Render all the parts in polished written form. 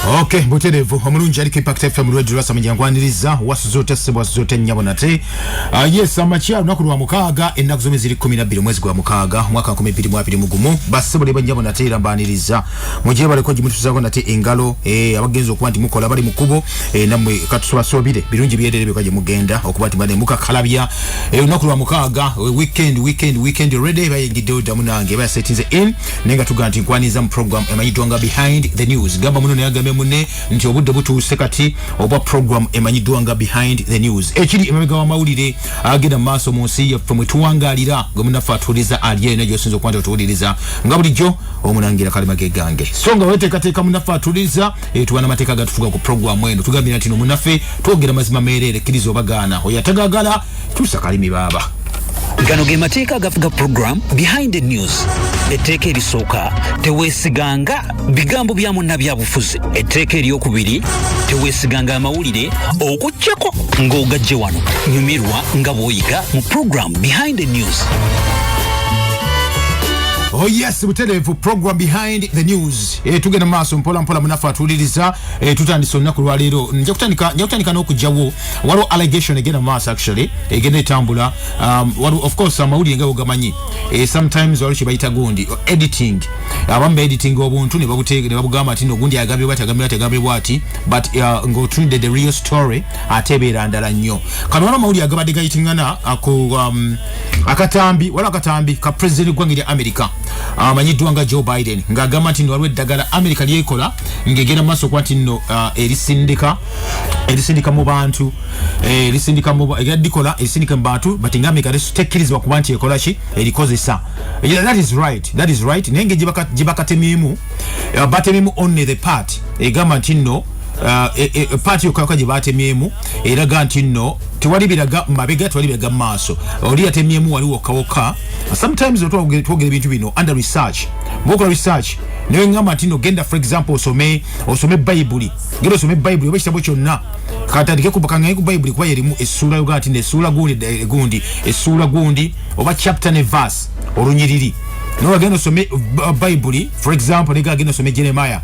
Okay, mbuterevu omulungi aliko Impact FM radio rasa mujangwaniriza wasuzote nyabonate. Yes, amachialu nakulwa mukaga ennaku zomwe ziri 12 mwezi gwa mukaga mwaka 2022 mugumu basi bole banyabonate irambaniriza mujye baleko jimutuzago nate engalo abagenzo okuba nti mukola bali mukubo namwe katusobire birungi byederebe kwaje mugenda okuba nti bane mukakalabya nakulwa mukaga weekend ready bayingidde damunange basetinze in nenga tuganti nkwaniza mu program emanyidwanga behind the news gamba muno yagambe mune nti obudde butuuse kati oba program emanyidwanga behind the news ekiri emabega wa mawulire agenda maaso mu nsi yaffe mwe tuwangalira gwe munafaatuliza aliye josinzo kwanda otuwuliriza nga bulijjo omunangira kalimage gange so nga weteekateeka munafaatuliza tuwana mateeka gatufuga ku program eno tugambira nti no munaffe twogera mazima meerere kkiriza obagaana oyatagagala tusakalimi baba. Gano ge mateeka gafuga program behind the news. Etteeka erisooka teweesiganga bigambo bya munna byabufuzi. Etteeka eryokubiri teweesiganga amawulire okujjako ng'ogajje wano nyumirwa nga bw'oyiga mu program behind the news. Oh yes, buterevu program behind the news. Tugenda maaso mpola munafaatuliriza tutandise olunaku lwa leero. Nja kutandika n'okujjawo waliwo allegation egenda maaso actually egenda etambula waliwo of course amawulire nga ogamanyi sometimes waliwo kye bayita gundi editing abamu editing obuntu ne babugamba ati no gundi agambye bwati but ng'otunde the real story ate ebeera ndala nnyo. Kano waliwo amawulire agabadde gayitingana akatambi ka president w'eggwanga lya America amanyidwanga Joe Biden ngagamba nti waliwo eddagala America lyekola ngegenda maaso kwati nno erisindika mu bantu erisindika mu bantu but nga America tekirizibwa kuba nti ekola ki erikozesa. That is right nenge gibakatemyemu batemyemu only the part egamba nti nno party yokaka gye batemyemu eraga nti nno tewali biraga mabega tewali biraga maaso oli yatemyemu waliwo kawoka. Sometimes twogera ebintu bino under research mwokola research newe ngamba nti nno genda for example osome Bible genda osome Bible oba ekitabo kyonna katandike kubakanga ku Bible kuba yerimu essula yoga nti essula gundi oba chapter ne verse olunyiriri no genda osome Bible for example genda osome Jeremiah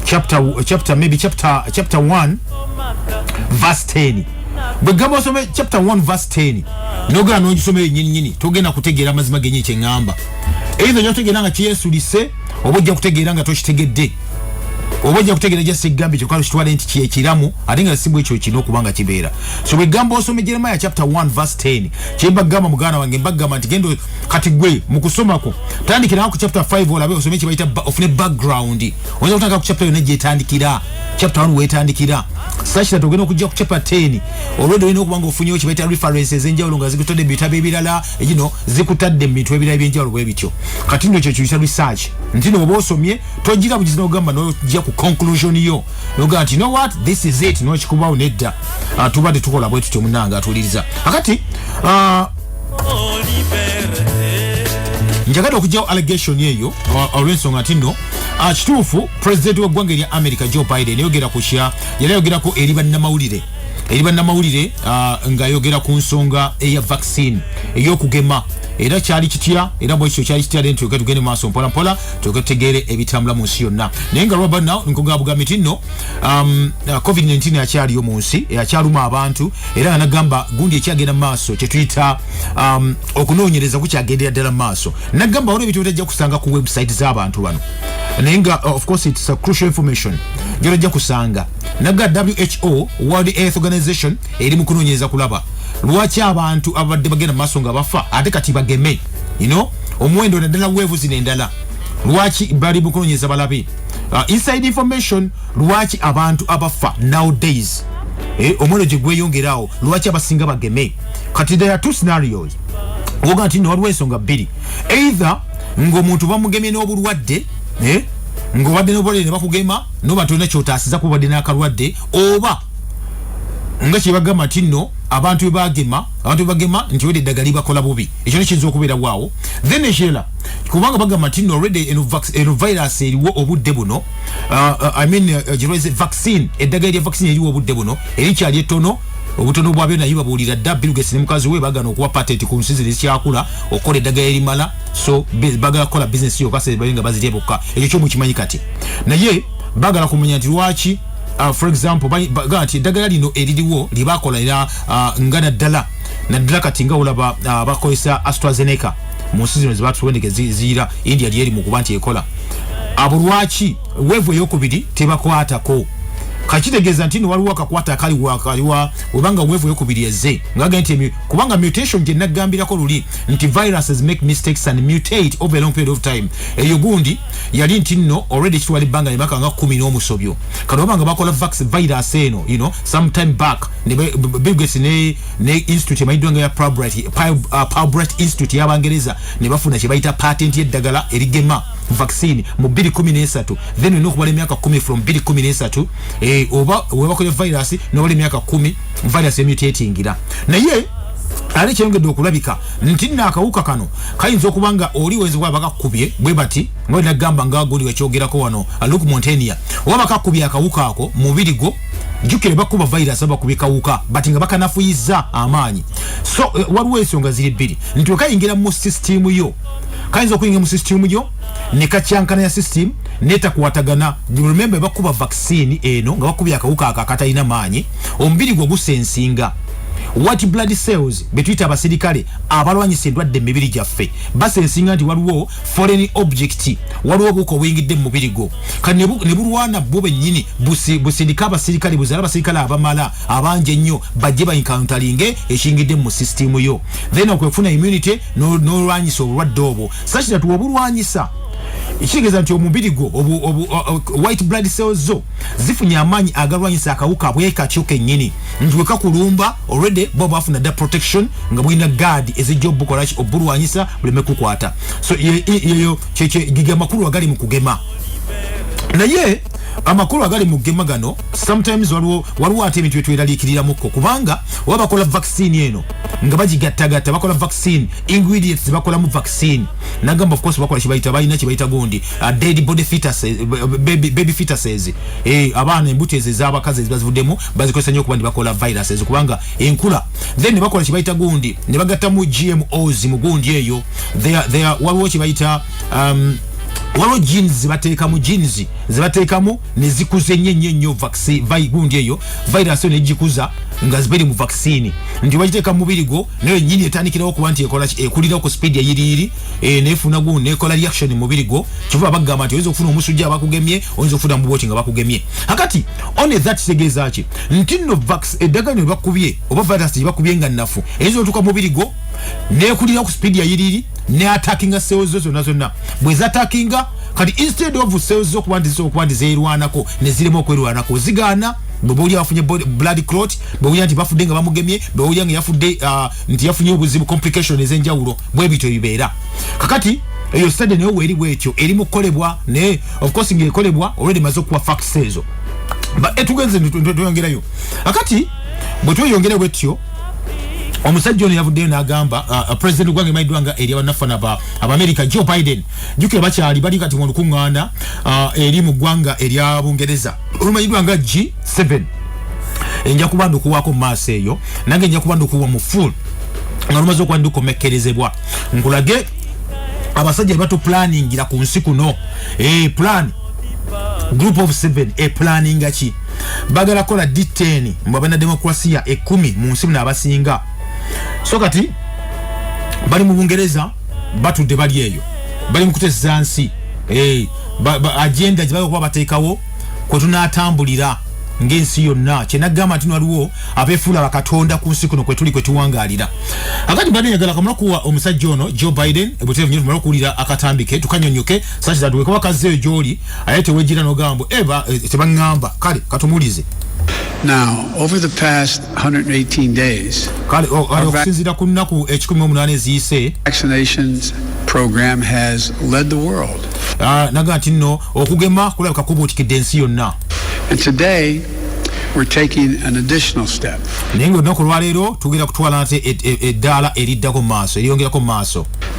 chapter 1 verse 10 bwegamba osome chapter 1 verse 10 nogera n'ogisome nyini togenda kutegeera amazima genyi kyengamba either nyotegeera nga kyesulise oba ojja kutegeera nga tokitegedde oba ojja kutegeera just egambe kyokalo kitwale nti kyekiramu ate nga si bwe ekyo kino okubanga kibeera. So bwegamba osome Jeremiah chapter 1 verse 10 kyembagamba muganda wange mbagamba nti gendo kati gwe mu kusomako tandikira ku chapter 5 olabe osome kye bayita ofune background oyinza kutandika ku chapter yonna gyetandikira chapter 1 wetandikira sachi togenda okujja ku chapter 10 olwedde olina okuba nga ofunyewo kye bayita references enjawulo nga zikutadde mu bitabo ebirala zikutadde mu bintu ebirala ebyenjawulo bwe bityo kati nno ekyo kiyita research nti no oba osomye togira bugizi n'ogamba n'ojja ku conclusion yo noga nti you know what this is it no chikubawo nedda tubadde tukola bwe tutyo munanga atuliriza akati njagala okujjawo allegation yeyo olw'ensonga nti nno kituufu president w'eggwanga lya America Joe Biden yayogera ku kya yali ayogerako eri bannamawulire ng'ayogera ku nsonga eya vaccine ey'okugema era kyali kitya era bwekyo kyali kitya lento tugende maaso mpola tugetegere ebitambula mu nsi yonna naye nga lwaba nawo nkugabugamba nti nno COVID-19 akyaliyo mu nsi akyaluma abantu era nga nagamba gundi ekyagenda maaso kye tuyita okunoonyereza kukyagendera ddala maaso nagamba waliwo ebintu bitajja kusanga ku website z'abantu bano naye nga of course it's a crucial information gy'otajja kusanga naga WHO World Health Organization eri mu kunoonyereza kulaba lwaki abantu abadde bagenda maaso nga bafa ate kati bageme omuwendo naddala weevu zino endala lwaki bali mu kunoonyereza balabe inside information lwaki abantu abafa nowadays omuwendo gye gweyongerawo lwaki abasinga bageme kati there are two scenarios oga nti waliwo ensonga bbiri either ng'omuntu bamugemye n'obulwadde ng'obadde n'obulwadde ne bakugema noba tolina kyotaasiza kubadde n'akalwadde oba nga kyebagamba nti nno abantu bagema nti wedde eddagala libakola bubi ekyo nekiyinza okubeera waawo then ekirala kubanga bagamba nti nno already eno virus eriwo obudde buno vaccine eddagala lya vaccine eriwo obudde buno erikyali ettono obutono bwabyo naye babuulira dda Bill Gates ne mukazi we bagana okuwa patent ku nsi ziri kyakula okola eddagala erimala so bagala kola business yo kase balinga bazirye bokka ekyo kyo mukimanyi kati naye bagala kumenya nti lwaki for example bagati daggala lino eririwo libakola era ngana naddala kati nga olaba bakozesa AstraZeneca mu season zibatwendeke zira India lyeri mu kuba nti ekola abo lwaki wevu eyokubiri tebakwatako kachitegeeza nti waliwo akakwata akaliwa obanga wevu eyokubiri eze ngaga nti kubanga mutation gye nagambirako luli nti viruses make mistakes and mutate over a long period of time eyo gundi yali nti nno already kitwali banga nebaka nga 10 n'omusobyo kati obanga bakola virus eno you know sometime back Bill Gates ne institute emaidwanga ya Public Institute y'Abangereza ne bafuna kye bayita patent y'eddagala erigema vaccine mu 2013 then no kubale myaka 10 from 2013 oba webakoze virus no wale myaka 10 virus mutatingira naye ali kyongedde okulabika nti nakawuka kano kayinza okubanga oli wenzi kwa bakakubye bwe bati ngo nagamba ngagoli wekyogerako wano Luke Montenia oba bakakubye akawuka ako mubirigo jukire bakuba virus abakubika wuka batinga bakanafuyiza amaanyi so waliwo ensonga ziri bbiri nti okayingira mu system yo kayinza okuyingira mu system yo ne kacyankana ya system neta kuwatagana remember bakuba vaccine eno nga bakubya akawuka akatalina maanyi omubiri gwo gusensinga white blood cells betwita abasirikale abalwanyisa endwadde emibiri gyaffe basensinga nti waliwo foreign object waliwo buko buyingidde mu mubiri gwo kane ne bulwana bo bennyini busindika abasirikale buzala abasirikale abamala abanje ennyo bajje bayinkaunteringe ekiyingidde mu system yo then okwefuna immunity n'olwanyisa obulwadde obwo sachira tuwobulwanyisa ikigeza nti omubiri gwo white blood cells zo zifunya amaanyi agalwanyisa akawuka bweka kyoke nyini ndweka kulumba already bo bafuna da protection nga bwina guard ezijjo bukolachi obulwanyisa buleme kukwata so yeyo cheche giga makuru agali mu kugema naye amakuru agali mu kugema gano sometimes waliwo ate ebintu byetweralikirira mukko kubanga wabakola vaccine eno nga bagigattagatta bakola vaccine ingredients bakola mu vaccine nagamba of course bakola kibayita balina kibayita gundi dead body fetuses baby fetuses abaana embuto ez'abakazi ezibazivuddemu bazikozesa nnyo kuba bakola viruses kubanga enkula then bakola kibayita gundi ne bagatta mu GMOs mu gundi eyo they are waliwo kibayita walo genes zibateekamu ne zikuze nnyo vaccine gundi eyo virus ne jikuza nga zibiri mu vaccine ndi wajiteka mu mubiri go nayo nyini etandikirawo kuba nti ekola ekulira ku speed ya yiriri nefuna gundi ekola reaction mu mubiri go kivuga bagamba nti oyinza okufuna omusujja abakugemye oyinza okufuna muboti nga bakugemye hakati on that segeza ki ntino vaccine eddagala ne bakubye oba virus bakubye nga nafu ezo otuka mu mubiri go nekulira ku speed ya yiriri ne attackinga cells zonna bweza attackinga kati instead of cells zo kuba nti zeerwanako ne zirimo okwerwanako zigana bw'oli afunye blood clot bw'oli nti bafudde nga bamugemye bw'oli nga yafudde nti yafunye obuzibu complication ez'enjawulo bwe bito bibeera kakati eyo study nayo weeri bwetyo eri mu kukolebwa ne of course ng'ekolebwa already maze okuwa facts ezo etugenze tuyongerayo kakati bwe tweyongera bwetyo omusajja ono yavuddeyo n'agamba president gwange maidwanga eri abannafana America Joe Biden jukira bakyali bali kati mu lukuŋŋaana eri mu ggwanga erya Bungereza olumaidwanga G7 enja kuba ndukuwaako mu maaso eyo nange enja kuba ndukuwa mu full nga lumaze okuba ndukomekkerezebwa nkulage abasajja batu planningira ku nsi kuno plan group of 7 planninga ki bagala kola D10 mu bana demokrasia 10 mu nsi n'abasinga so kati bali mu Bungereza batudde bali eyo bali mu kuteza nsi agenda gye kuba bateekawo kwe tunaatambulira ng'ensi yonna kyenagamba nti waliwo abeefuula bakatonda ku nsi kuno kwe tuli kwe tuwangaalira akati badde njagala kamala kuwa omusajja ono Joe Biden ebuteevu nnyo tumala okuwulira akatambike tukanyonyoke sakiza tuwekaba kazeeyo gy'oli aye tewejjira n'ogamba tebaŋŋamba kale katumulize. Now, over the past 118 days, our vaccinations program has led the world. And today, we're taking an additional step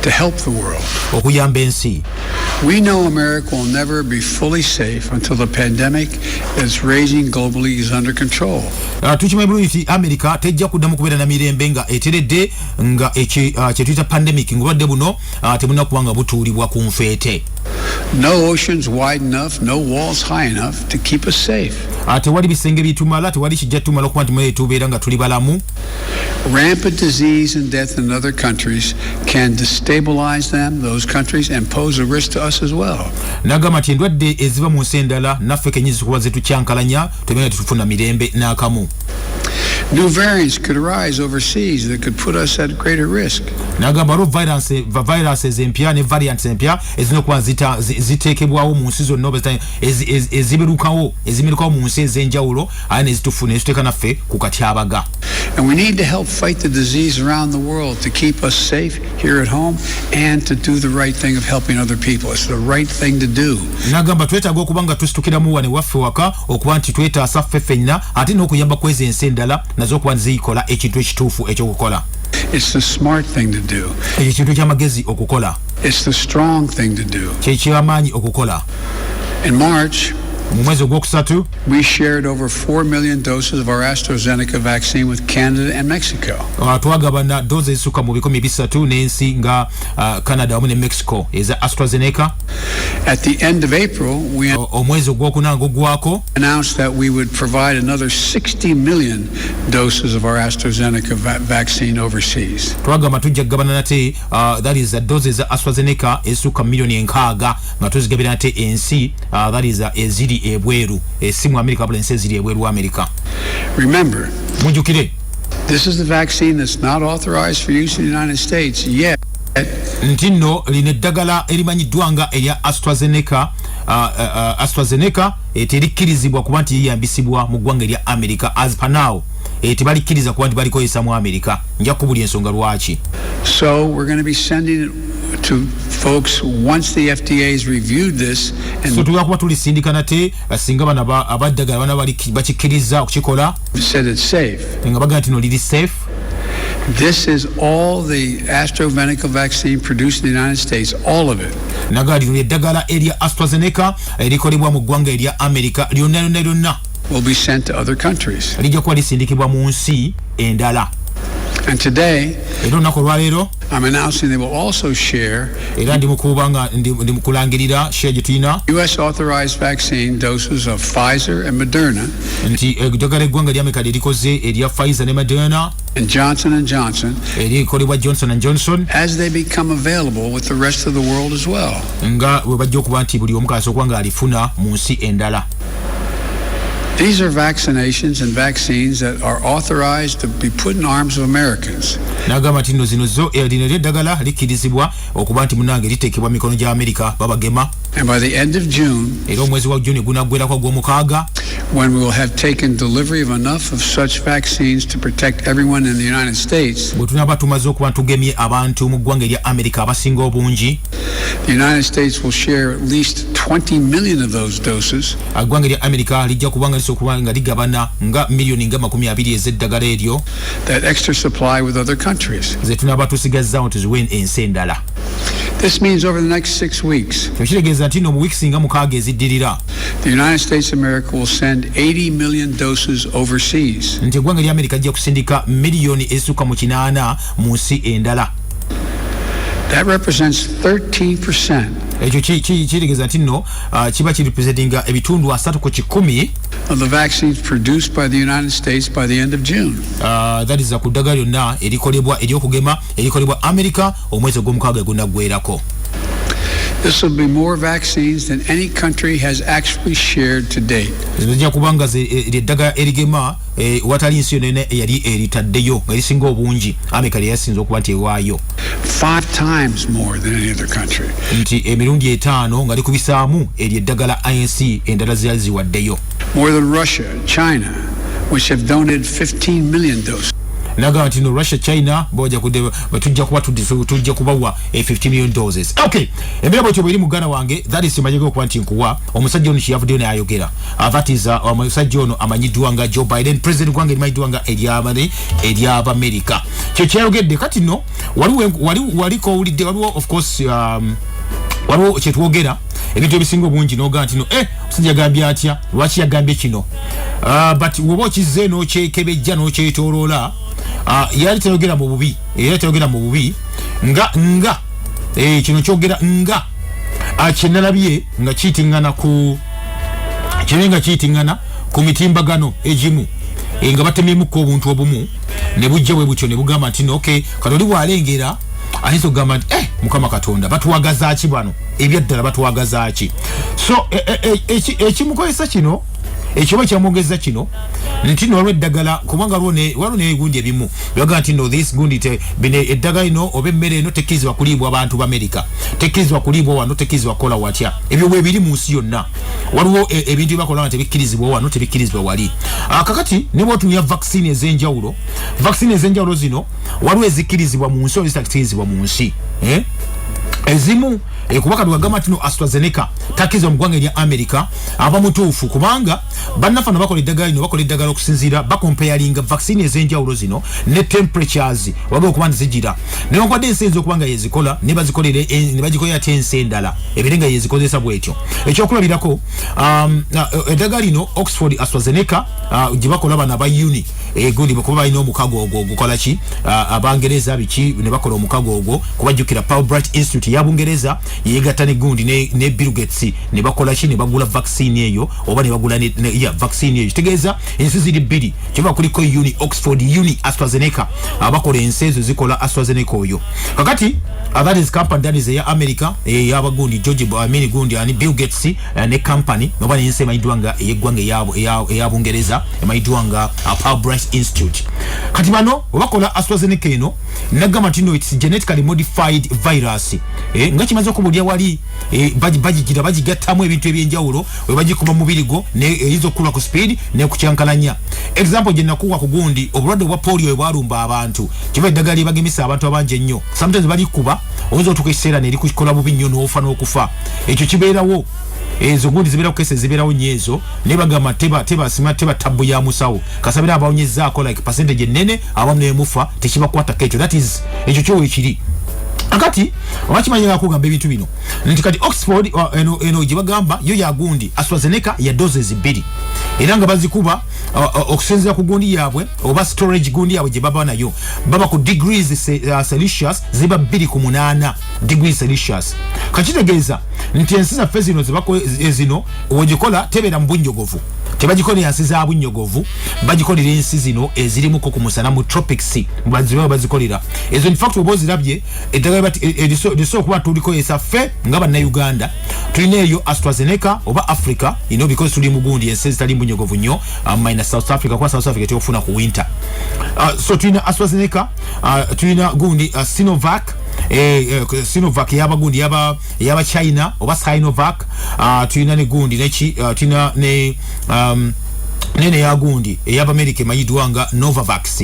to help the world. We know America will never be fully safe until the pandemic that's raging globally is under control. America tejja kuddamu kubeera na mirembe nga eteredde nga kyetuyita pandemic ngobadde buno temuna kubanga butuulibwa ku nfeete. No oceans wide enough, no walls high enough to keep us safe. Tewali bisenge bitumala, tewali kijjatumala okuba nti mwe tubeera nga tuli balamu. Rampant disease and death in other countries can destabilize those countries, and pose a risk to us as well. Nagamba nti endwadde eziva mu nsi endala naffe kenyinza okuba zetukyankalanya, tubeera tetufuna mirembe n'akamu. New variants could arise overseas that could put us at greater risk. Nagamba viruses empya ne variants empya ezinokuba ziteekebwawo mu nsi zonna eziberukawo mu nsi ez'enjawulo ate ne zitufuna ezituteeka naffe ku katyabaga. And we need to help fight the disease around the world to keep us safe here at home and to do the right thing of helping other people. It's the right thing to do. Nagamba twetaaga okuba nga tusitukiramu wane waffe waka okuba nti twetaasa ffe ffenna ate n'okuyamba kweza ensi endala nazo okuba ziyikola ekintu ekituufu ekyokukola. It's the smart thing to do. Ekintu ky'amagezi okukola. It's the strong thing to do. Ky'amaanyi okukola. In March, mu mwezi ogwokusatu we shared over 4 million doses of our AstraZeneca vaccine with Canada and Mexico. Twagabana doze ezisuka mu 300 n'ensi nga Canada wamu ne Mexico eza AstraZeneca. At the end of April, we omwezi ogwokuna ng'ogwako announced that we would provide another 60 million doses of our AstraZeneca vaccine overseas. Twagamba tujja kugabana nate that is doze za AstraZeneca ezisuka milioni 6 nga tuzigabira nate ensi that is eziri ebweru esimu America abula ensi eziri ebweru wa America. Remember, mujukire, this is the vaccine that's not authorized for use in the United States yet. Ntino line eddagala erimanyiddwa nga erya AstraZeneca terikkirizibwa kuba nti yeyambisibwa mu ggwanga erya America as per now. Tebalikkiriza kuba nti balikozesa mu America. Nja kubulya ensonga lwaki. So we're going to be sending it to folks once the FDA has reviewed this, and so tuyakuba tulisindika nate singa bana abaddagala bana bakikkiriza okukikola said it's safe. Nga bagamba nti no liri safe. This is all the AstraZeneca vaccine produced in the United States, all of it. Nagali eddagala erya AstraZeneca erikolebwa mu ggwanga erya America lyonna will be sent to other countries. Lijja kuba lisindikibwa mu nsi endala. And today, I'm announcing they will also share US authorized vaccine doses of Pfizer and Moderna and Johnson & Johnson as they become available with the rest of the world as well. These are vaccinations and vaccines that are authorized to be put in arms of Americans. And by the end of June, when we will have taken delivery of enough of such vaccines to protect everyone in the United States, the United States will share at least 20 million of those doses that extra supply with other countries. This means over the next 6 weeks, the United States of America will send 80 million doses overseas. That represents 13% of the vaccines produced by the United States by the end of June. That is This will be more vaccines than any country has actually shared to date. 5 times more than any other country. More than Russia, China, which have donated 15 million doses. Russia, China, tujja kubawa 50 million doses. Okay, embeera bwetyo bweri mugana wange, that is simanyiko okuba nti nkuwa omusajja ono kyeyavuddeyo nayogera. That is omusajja ono amanyiddwa nga Joe Biden, president gwange limanyiddwa nga ery'aba America. Kye kyayogedde kati no waliko owulidde waliwo of course waliwo kyetwogera ebintu ebisinga obungi n'ogaa nti no omusajja yagambye atya, lwaki yagambye kino, but woba okizze n'okyekebejja n'okyetoloola yali tayogera mu bubi nga kino kyogera nga Chenalabye nga chitingana ku chenenga chitingana ku mitimbagano ejimu nga batemyemu ko obuntu obumu ne bujja bwe butyo ne bugamba nti okay katoli walengera ahizo gamba mukama katonda batuwagaza ki bano ebyaddala batuwagaza ki so ekimukozesa kino ekiba kyamwongeza kino nti no eddagala kubanga walone gundi ebimu yaga nti no this gundi te bine eddagala ino obe mmere eno tekizwa kulibwa abantu ba America tekizwa kulibwa wano tekizwa kola watya ebyo bwe biri mu nsi yonna waliwo ebintu bakola nti bikirizibwa wano tebikirizibwa wali kakati ne botunya vaccine ezenjawulo zino waliwo ezikirizibwa mu nsi ezitakizibwa mu nsi ezimu kubaka lwagamba tino AstraZeneca takiza mu ggwanga lya America aba mutuufu kubanga bannafana bakola eddagala okusinziira bakomparinga vaccine ezenjawulo zino ne temperatures waliwo okuba ntizigira newankubadde ensi ezo okubanga yezikola ne bagikolera ate ensi endala ebirenga yezikozesa bwetyo ekyokulabirako eddagala lino Oxford AstraZeneca gye bakola bana ba uni gundi kuba balina omukago ogwo gukola ki abangereza biki ne bakola omukago ogwo kubajjukira Bright Institute ya Bungereza yegatta ne gundi ne Bill Gates ne bakola ki ne bagula vaccine eyo oba ne bagula vaccine eyo tegeeza ensi ziri bbiri kiva kuliko Oxford AstraZeneca abakola ensi ezo zikola AstraZeneca oyo kakati that is company that is ya America yabagundi gundi ani Bill Gates ne company oba ne ensi emayiddwanga eyeggwanga eya Bungereza emayiddwanga Bright Institute kati bano bakola AstraZeneca eno nagamba tino it's genetically modified virus nga kimaze okubulya wali bagigattamu ebintu ebyenjawulo webagikuba mubirigo ne eyizo kula ku speed ne kucyankalanya example gye nakuwa ku gundi obulwadde bwa polio bwalumba abantu kiva eddagali bagemisa abantu abanje nnyo sometimes balikuba oyinza otuuka ekiseera ne likukola bubi nnyo n'ofa n'okufa ekyo kibeerawo ezo gundi zibeera ku kese zibeerawo nnyo ezo ne bagamba teba tabbu ya musawo kasabira abawonyezaako like percentage ennene abamu nemufa tekibakwatako ekyo that is ekyo kyowe ekiri akati wakimanyira kugamba ebintu bino nti kati Oxford eno gye bagamba yo yagundi AstraZeneca ya doses 2 era nga bazikuba okusinzira ku gundi yabwe oba storage gundi yabwe gye baba nayo baba ku degrees Celsius ziba 2.8 degrees Celsius kakitegeeza nti ensi zaffe zino wegikola tebeera mu bunnyogovu tebagikola yansi za bunnyogovu bagikolera ensi zino ezirimu ko kumusana mu tropics bazikolera ezo in fact obozirabye eddagala ediso kuba tuliko esaffe nga bannayuganda tulina eyo AstraZeneca oba Africa because tuli mu gundi ensi zitali mu bunnyogovu nnyo minus South Africa kwa South Africa teyofuna ku winter so tulina AstraZeneca tulina gundi Sinovac Sinovac yabagundi yaba China oba Sinovac tulina ne gundi tulina ne nene ya gundi eyaba America mayidwanga Novavax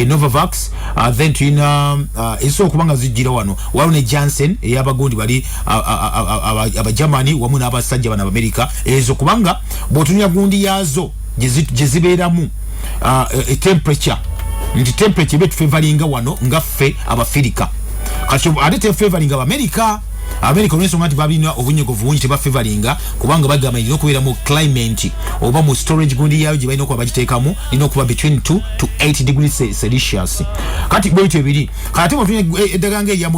Novavax then tulina eso kubanga zijira wano walone Janssen eyaba gundi bali aba Germany wamu n'abasajja bana America ezo kubanga botunya gundi yazo jezibeeramu temperature nti temperature betu favoringa wano ngaffe abafirika kati ate favoringa America olw'ensonga nti babina obunyogovu bungi tebafavoringa kubanga bagamba irina okubeera mu climate oba mu storage gundi yayo gye balina okuba bagiteekamu irina okuba between 2 to 8 degrees Celsius kati bwetyo ebiri kati bwetulina eddagala ng'eya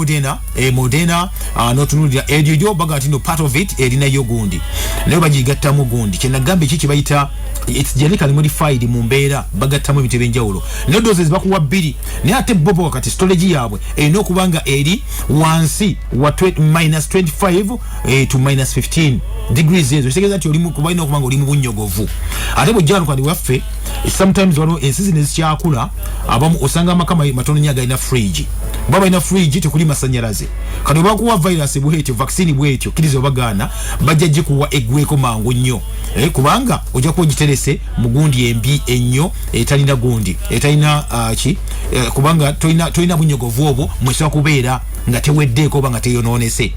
Moderna n'otunuulira eryo baga nti no part of it erinayo gundi naye bagigattamu gundi kyenagamba eki kibayita it's genetically modified mu mbeera bagattamu ebintu ebyenjawulo ne doses bakuwa 2 naye ate bobo kati storage yaabwe erina okuba nga eri wansi wa minus 25 to minus 15 degrees ezo kitegeeza nti olimu kubalina okuba nga oli mu bunnyogovu ate bw'ojjano kwandi waffe sometimes waliwo ensi zino ezikyakula abamu osanga amaka matono nnyo agalina fridge baba balina fridge tekuli masanyalaze kati bakuwa virus bwetyo vaccine bwetyo kiriza obagaana bajja gikuwa eggweeko mangu nnyo kubanga ojja kuba ogiterese mu gundi embi ennyo etalina gundi etalina kubanga tolina bunnyogovu obwo mwesobola kubeera nga teweddeeko oba nga teyonoonese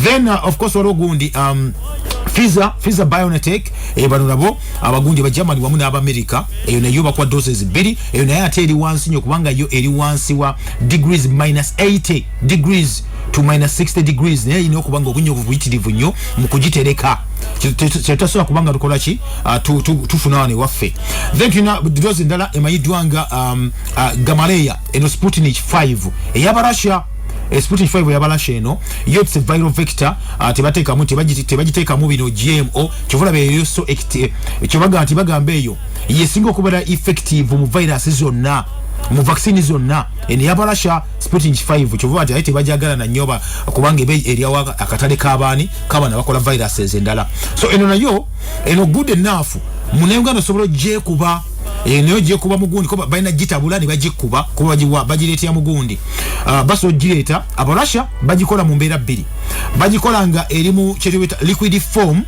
then of course waliwo gundi Pfizer BioNTech bano nabo abagundi ba Germany wamu n'Amerika eyo nayo bakuwa doses 2 eyo naye ate eri wansi nnyo kubanga yo eri wansi wa degrees minus 80 degrees to minus 60 degrees naye ino kubanga obunyogovu buyitirivu nnyo mu kugitereka kyetasobola kubanga tukola ki tufuna wane waffe then tulina dose endala emayiddwanga Gamaleya eno Sputnik 5 ey'Abarussia Sputnik 5 yabalasha eno yo it's a viral vector tebateeka mu tebagiteeka mu bino GMO kivula be so kibaga ati bagamba eyo yesinga okubera effective mu virus zonna mu vaccine zonna eni yabalasha Sputnik 5 kivula ati ayite bajagala na nyoba kubanga ebe eriya akatale kabani kabana bakola viruses endala so eno nayo eno good enough munengano sobolo je kuba eno je kuba mugundi ko baina gitabula ni bagikuba kuba bajiwa bajirete ya mugundi baso gireta abalasha bagikola mu mbera bbiri bagikola nga erimu kyetwita liquid form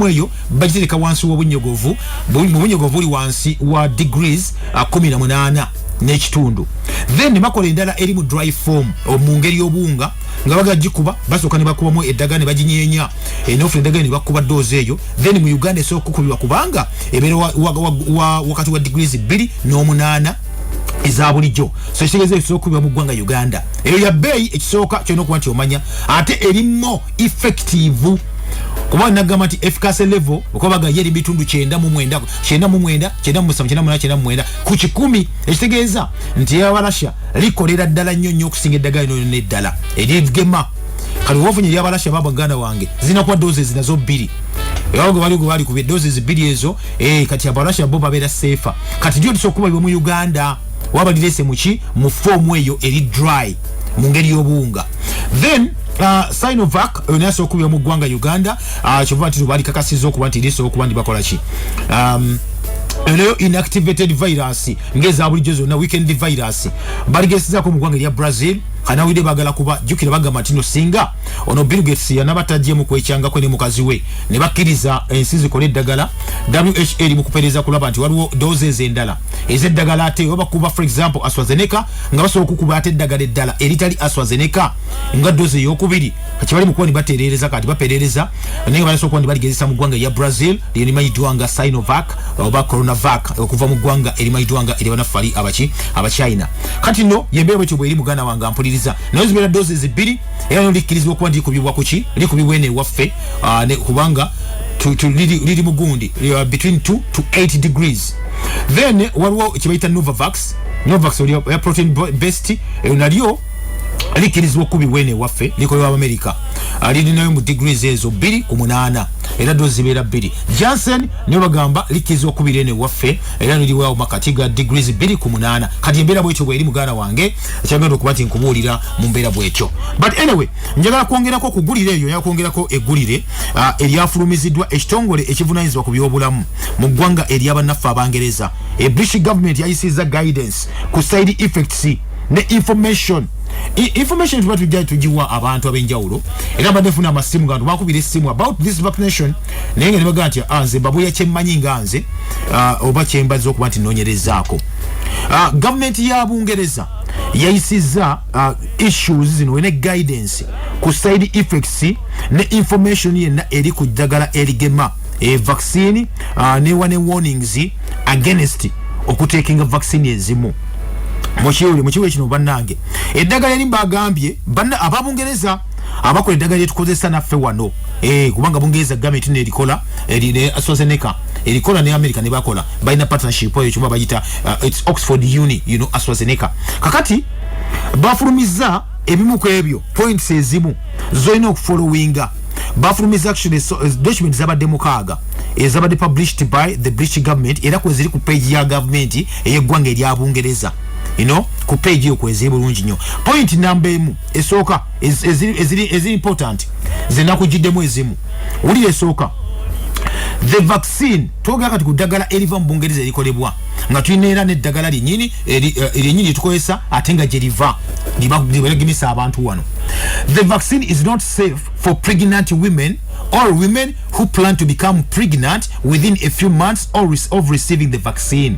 eyo bagitereka wansi w'obunyogovu bunyogovu li wansi wa degrees 18 n'ekitundu then bakola endala eri mu dry form mu ngeri y'obunga nga bagajikuba basoka ne bakubamu eddaga ne baginyenya enofu eddaga ne bakuba doze eyo then mu Uganda esooka kukubibwa kubanga ebera wakati wa degrees 2.8 eza bulijjo so kitegeeza ekisooka mu ggwanga Uganda eyo ya beeyi ekisooka kyona okuba nti omanya ate erimu effective kuba nagamba nti efficacy level okubaga yeri bitundu 9.9 ku 10 ekitegeeza nti yabalasha likolera ddala nnyo okusinga eddagala lino n'eddala erigema kali wofunye lyabalasha babaganda wange zinakuwa doses zinazo 2 ewago bali ku doses 2 ezo kati abalasha bo babeera safer kati ndio tusokuba mu Uganda wabalirese muki mu form eyo eri dry mu ngeri y'obunga then Sinovac onaso kubya mu ggwanga Uganda kyova ati bali kakasizo okuba nti liso okuba ndi bakola ki eno inactivated virus ngeza bulijjo zonna weekend virus baligesizaako mu ggwanga lya Brazil kana wide bagala kuba jukira bagamba ntino singa ono Bill Gates yanabatajje mu kwekyanga kwe ne mukazi we ne bakiriza ensi zikola eddagala WHO mu kupereza kulaba nti waliwo doses endala ezeddagala ate oba kuba for example AstraZeneca nga basobola okukuba ate eddagala eddala eritali AstraZeneca nga dose y'okubiri kibali mu kuba ni batereereza kati baperereza naye banasobola kuba ni baligezesa mu ggwanga ya Brazil lyerimanyiddwa nga Sinovac oba Coronavac okuva mu ggwanga erimanyiddwa nga eribanafu Abachina kati no yembeera bwetyo bweri muganda wange ampuliriza naye zibeera doses 2 era nolikkirizibwa okuba ndikubibwa kuki likubibwa ene waffe ne kubanga liri mugundi between 2 to 8 degrees then waliwo kibayita Novavax ya protein based nalyo likirizwa okubibwa ene waffe likolebwa America lirinayo mu degrees ezo 2.8 era dozi zibeera 2 Janssen niyo bagamba likirizwa okubira ene waffe era niliwawo makati ga degrees 2.8 kati embeera bwekyo bweri muganda wange ekyagenda okuba nti nkubuulira mu mbeera bwekyo but anyway njagala kwongerako okugulira eyo yakwongerako eggulire eryafulumiziddwa ekitongole ekivunanyizibwa ku byobulamu mu ggwanga ery'abannaffe Abangereza British government yayisizza guidance ku side effects ne information tuba tujja tugiwa abantu ab'enjawulo era badefuna amasimu gantu bakubira essimu about this vaccination naye nga ne bagamba nti nze babuya kyemmanyi nga nze oba kyembaza okuba nti noonyerezaako gavumenti ya Bungereza yayisizza issues zino ne guidance ku side effects ne information yenna eri ku ddagala erigema vaccine ne warnings against okutekinga vaccine ezimu mukiwe kino bannange eddagala eri bagambye banna Ababungereza abakola eddagala lyetukozesa naffe wano kubanga Bungereza gavumenti nerikola erine AstraZeneca erikola ne America ne bakola balina partnership eyo kyuma bayita it's Oxford Uni AstraZeneca kakati bafulumiza ebimu ku ebyo points ezimu zoyina okufollowinga bafulumiza actually documents zabadde mukaaga ezabadde published by the British government era kweziri ku page ya government eyeggwanga erya Bungereza ku page yo kwezi bulungi nnyo point number emu esooka eziri important zenakujiddemu ezimu uli esooka the vaccine twogera kati ku ddagala eriva mu Bungereza erikolebwa nga tulina era n'eddagala lyennyini lyetukozesa ate nga gye liva libagemesa abantu wano the vaccine is not safe for pregnant women or women who plan to become pregnant within a few months of receiving the vaccine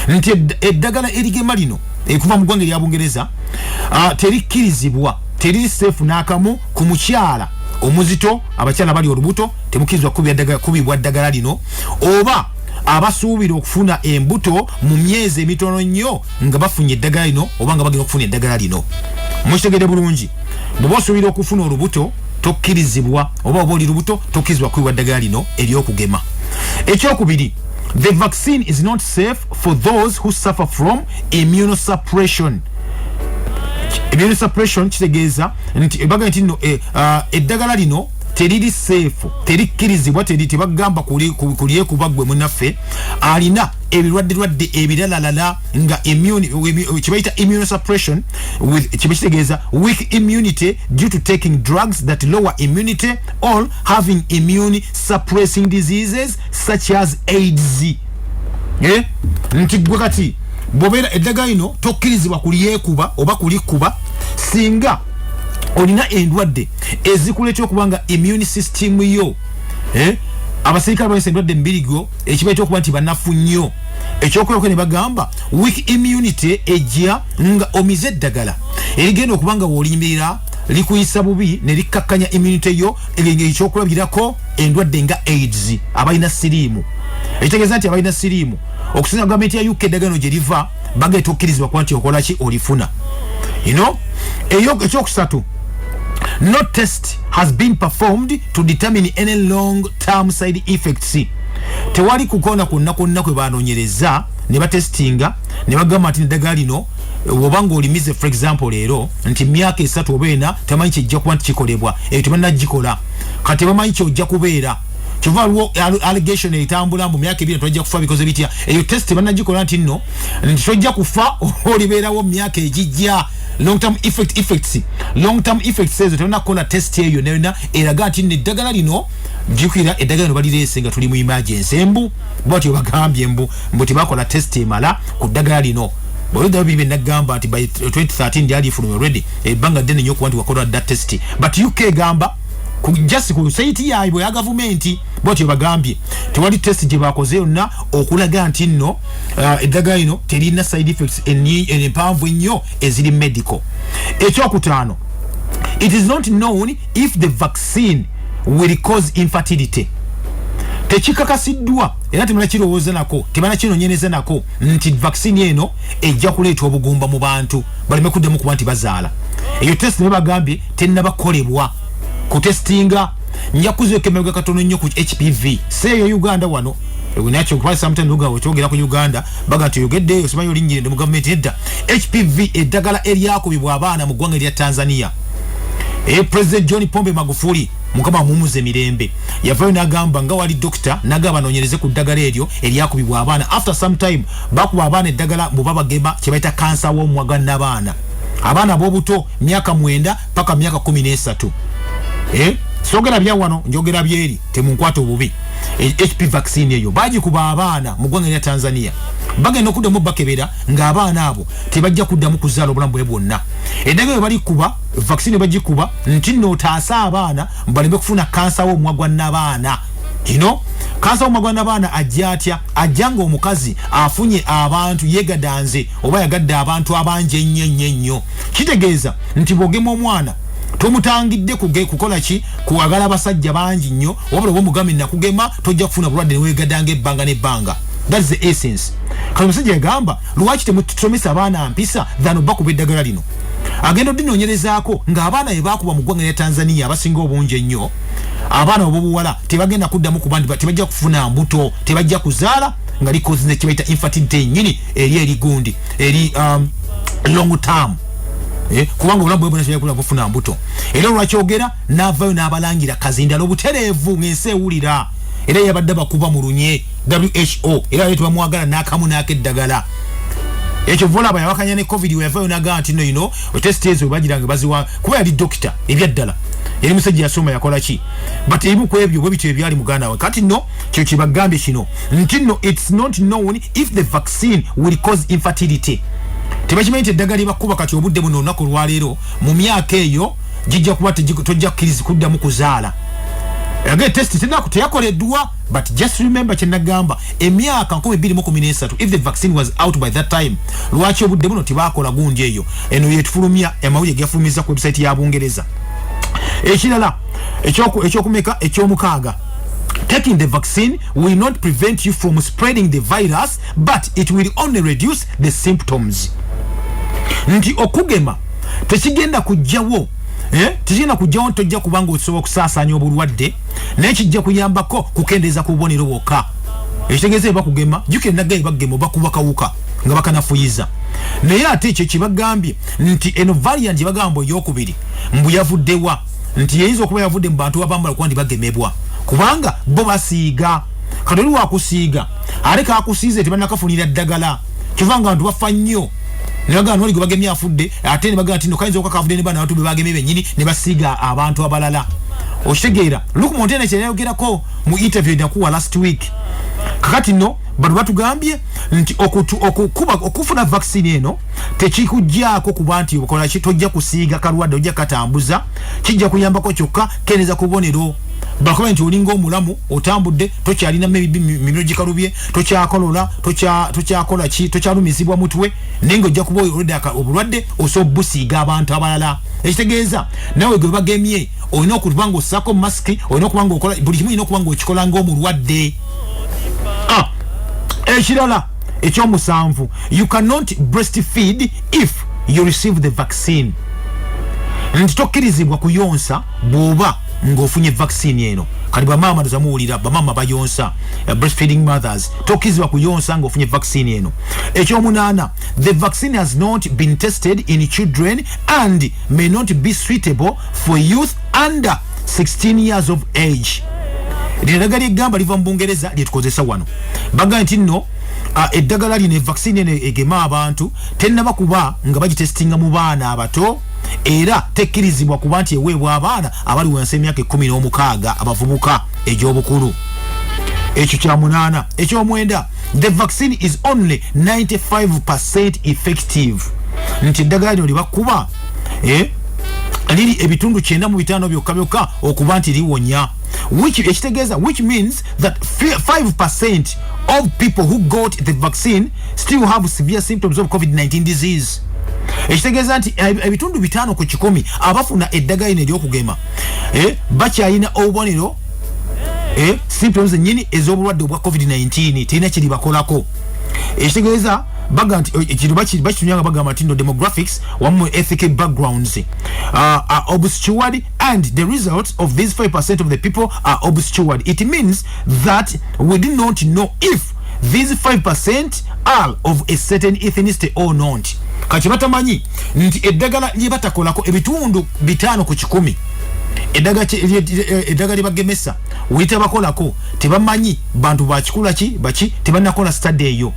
nti eddagala erigema lino ekuva mu ggwanga erya Bungereza terikkirizibwa teriri safe n'akamu ku mukyala omuzito abakyala bali olubuto temukirizibwa kubibwa ddagala lino oba abasuubira okufuna embuto mu myezi emitono nnyo nga bafunye eddagala lino oba nga bagenda okufuna eddagala lino mukitegedde bulungi bw'oba osuubira okufuna olubuto tokkirizibwa oba oli lubuto tokkirizibwa kubibwa ddagala lino eryokugema ekyokubiri the vaccine is not safe for those who suffer from immunosuppression immunosuppression kitegeeza nti ebaga nti no eddagala lino teriri safe terikkirizibwa tebagamba kuliye kubagwe munaffe alina ebirwadde ebiralalala nga kibayita immunosuppression kitegeeza weak immunity due to taking drugs that lower immunity or having immune suppressing diseases such as AIDS. Nti gwe kati bobera eddagala lino tokkirizibwa kuliyekuba oba kulikuba singa olina endwadde ezikuleeta okubanga immune system yo abasirikale bayise endwadde mbirigo ekibaita okuba nti banafu nnyo ekyokulako ne bagamba weak immunity ejja nga omize eddagala erigenda okubanga woolimirira likuyisa bubi ne likkakkanya immunity yo ekyokulabirako endwadde nga AIDS abalina siriimu ekitegeeza nti abalina siriimu okusinga gavumenti ya UK eddagala gye liva bageeta okkirizibwa kuba nti okola ki olifuna ekyokusatu no test has been performed to determine any long-term side effects. Tewali kukona konna kwe banoonyereza ne batestinga ne bagamba nti eddagala lino obanga olimize for example leero nti myaka 3 oba 4 tamanyi kijja kuba nti kikolebwa tebanagikola kati bamanyi kyojja kubeera kyova waliwo allegation etambula mu myaka 2 tojja kufa because bitya eyo test banagikola nti nno nti tojja kufa olibeerawo myaka ejijja long-term effects ezo tebannakola test eyo nena eraga nti eddagala lino jukira eddagala lino balireese nga tuli mu emergency embu bwatyo bagambye mbu tebakola test emala ku ddagala lino bwoluddayo bibe nagamba nti by 2013 lyali ifulumye already ebbanga ddene nnyo okuba nti wakola that test but UK gamba just ku site yaibwe ya gavumenti bwatyo bagambye tewali test gye bakoze yonna okulaga nti nno eddagala lino terina side effects empanvu ennyo eziri medical. Ekyokutaano, it is not known if the vaccine will cause infertility. Tekikakasiddwa era tebanakirowooza nako tebanakinoonyereza nako nti vaccine eno ejja kuleeta obugumba mu bantu baleme kuddamu kuba nti bazaala. Eyo test ne bagambye tennabakolebwa kutestinga nyakuzo kemega katono nnyo ku HPV seyo Uganda wano unacho kwa sometimes luga wetogera ku Uganda baga tuyogedde osimanyo linyire mu government edda HPV eddagala eryako bibwa abaana mu ggwanga lya Tanzania. President John Pombe Magufuli mukama mumuze mirembe yavayo nagamba nga wali doctor nagaba nonyereze ku ddagala eryo eryakubibwa abaana after some time bakuba abaana eddagala mu babagema kibaita cancer wo mwaga n'abaana abaana bobuto myaka 9 paka myaka 13. Sogera bya wano njogera byeri temunkwata obubi HP vaccine eyo baji kuba abaana mu ggwanga lya Tanzania bagenda okuddamu bakebera ng'abaana abo tebajja kuddamu kuzaala obulamu bwe bwonna. Eddagala bali kuba vaccine bagikuba nti nno taasa abaana baleme kufuna kansa wo mwagwa n'abaana. Kansa wo mwagwa n'abaana ajja atya ajjanga omukazi afunye abantu yegadanze oba yagadde abantu abanje ennyo kitegeeza nti bogema omwana tomutangidde kukola ki kuwagala basajja bangi nnyo wabula bw'omugambye nakugema tojja kufuna bulwadde newegadanga ebbanga n'ebbanga. That's the essence. Kale musajja yagamba lwaki temutusomesa abaana mpisa dhano bakuba eddagala lino agenda oddinoonyerezaako ng'abaana be baakuba mu ggwanga lya Tanzania abasinga obungi ennyo abaana obobuwala tebagenda kuddamu kuba nti tebajja kufuna mbuto tebajja kuzaala nga likozinze kibaita infertility nnyini eri erigundi eri long term. Kubanga obulamu bwe bwonna kula bufuna mbuto era olwakyogera n'avaayo n'abalangira kazindala obutereevu ng'ensi ewulira era yabadde bakuba mu lunye WHO era leero tebamwagala n'akamu n'akeddagala ekyo volaba yawakanya ne covid weyavaayo n'agamba nti no test ezo bagiranga baziwa kuba yali dokita ebyaddala yali musajja yasoma yakola ki but ebimu ku ebyo bwe bityo ebyali muganda we kati no kyo kibagambye kino nti no it's not known if the vaccine will cause infertility. Tebakimanyi eddagala libakuba kati obudde buno olunaku lwaleero mu myaka eyo gijja kuba tojja kukkiriza kuddamu kuzaala. Again test teyakoleddwa but just remember kyenagamba emyaka 2013 if the vaccine was out by that time lwaki obudde buno tibaakola gundi eyo eno yetufulumya amawulire gafulumiza ku website ya Bungereza. Ekirala ekyokumeka ekyomukaaga, taking the vaccine will not prevent you from spreading the virus but it will only reduce the symptoms. Nti okugema tekigenda kujjawo tijina kujjawo tojja kubanga osobola okusaasanya obulwadde naye kijja kuyambako kukendeeza ku bubonero bwokka. Ekitegeeza bakugema jukira nagaye bagema bakuba kawuka nga bakanafuyiza naye ate ekyo kibagambye nti eno variant bagamba yokubiri mbu yavuddewa nti yeyinza okuba yavudde mu bantu abambala kuba ndi bagemebwa kubanga bo basiiga kadoli wakusiiga aleka akusiize tebanakafunira ddagala kivanga abantu bafa nnyo nebaga noli bagemye afudde ate ne bagamba tino kayinza okakavudde ne bana abantu bebageme bennyini ne basiiga abantu abalala oshegeera Luke Montana kyeyayogerako mu interview yakuwa last week kakati no bado batugambye nti okufuna vaccine eno tekikujjaako kuba nti okola kitojja kusiiga kalwadde ojja katambuza kijja kuyambako kyokka keneza kubonero bakola nti olinga omulamu otambudde tokyalina mimiro gikalubye tokyakolola tokyakola ki tokyalumizibwa mutwe nenga ojja kuba obulwadde osobbusiiga abantu abalala ekitegeeza nawe gwe bagemye olina okubanga osako maski olina okubanga okola buli kimu olina okubanga okikola ng'omulwadde ekirala ekyomusanvu you cannot breastfeed if you receive the vaccine nti tokkirizibwa kuyonsa bw'oba ng'ofunye vaccine eno kali bamama tuzamuwulira bamama bayonsa breastfeeding mothers tokkirizibwa kuyonsa ng'ofunye vaccine eno ekyomunaana the vaccine has not been tested in children and may not be suitable for youth under 16 years of age eddagala eggamba liva mu Bungereza lyetukozesa wano baga nti nno eddagala lino vaccine eno egema abantu tennaba kuba nga bagitestinga mu baana abato era tekkirizibwa kuba nti eweebwa abaana abali wansi emyaka 16 abavubuka egy'obukulu ekyo kya munaana ekyomwenda the vaccine is only 95% effective nti eddagala lino libakuba liri ebitundu 95 byokka okuba nti liwonya which means that 5% of people who got the vaccine still have severe symptoms of COVID-19 disease. Ekitegeeza nti ebitundu 5 ku 10 abafuna eddagala lino ery'okugema bakyalina obubonero symptoms nyini ez'obulwadde obwa COVID-19 terina kiri bakolako. Ekitegeeza baga nti ekiro bakinyanga bagamba nti no demographics wamu ethical backgrounds are obscured and the results of these 5% of the people are obscured. It means that we do not know if these 5% are of a certain ethnicity or not. Kati batamanyi nti eddagala lye batakolako ebitundu 5 ku 10 eddagala libagemesa wita bakolako tebamanyi bantu bakikula ki baki tebanakola study eyo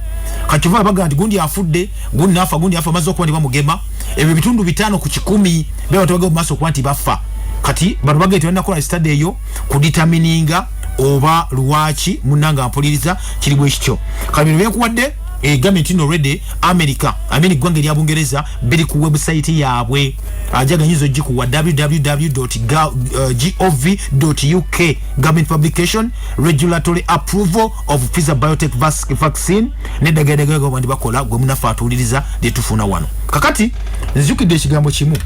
kati vaba baga nti gundi afudde gundi afa mazo okuba bamugema ebyo bitundu 5 ku 10 beba tobaga maso okuba nti bafa kati bantu baga tebanakola study eyo kuditamininga oba luwaki munanga mpuliriza kiri bwe kityo kati bino byenkuwadde government ino already America gwanga lya Bungereza biri ku website yaabwe ajaganyizo jikuwa www.gov.uk government publication regulatory approval of Pfizer biotech vaccine nedagadaga bandi bakola gwe munafatuliriza lyetufuna wano kakati nzikidde ekigambo kimu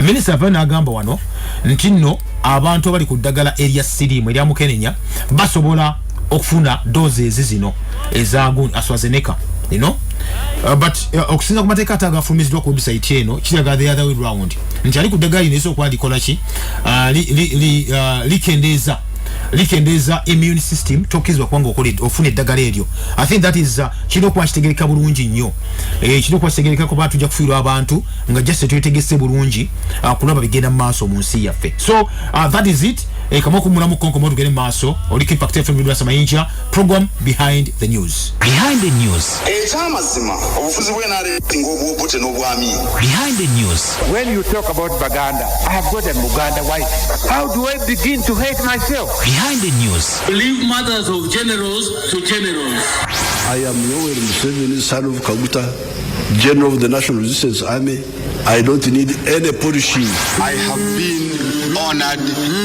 Minister Avana agamba wano nti nno abantu abali ku ddagala area sirimu erya Mukenenya basobola okufuna doses zino ezagu AstraZeneca but okusinza ku mateeka atagafulumizibwa ku website eno kiraga the other way round nti ali ku ddagala lino esobola okuba likola ki likendeeza immune system tokkizibwa kubanga ofuna eddagala eryo. I think that is kirina okuba kitegereka bulungi nnyo kirina okuba kitegereka kuba tujja kufiirwa abantu nga just twetegese bulungi kulaba bigenda mu maaso mu nsi yaffe. So that is it. Kama kumulamu konko tugende maaso oli Impact FM Bidwasa Mayinja program Behind the News. Behind the News. Chamazima obufuzi bw'enare ng'obwobote n'obwami. Behind the News. When you talk about Baganda, I have got a Muganda wife. How do I begin to hate myself? Behind the News. Leave matters of generals to generals. I am Yoweri Museveni, son of Kaguta, General of the National Resistance Army. I don't need any polishing. I have been honored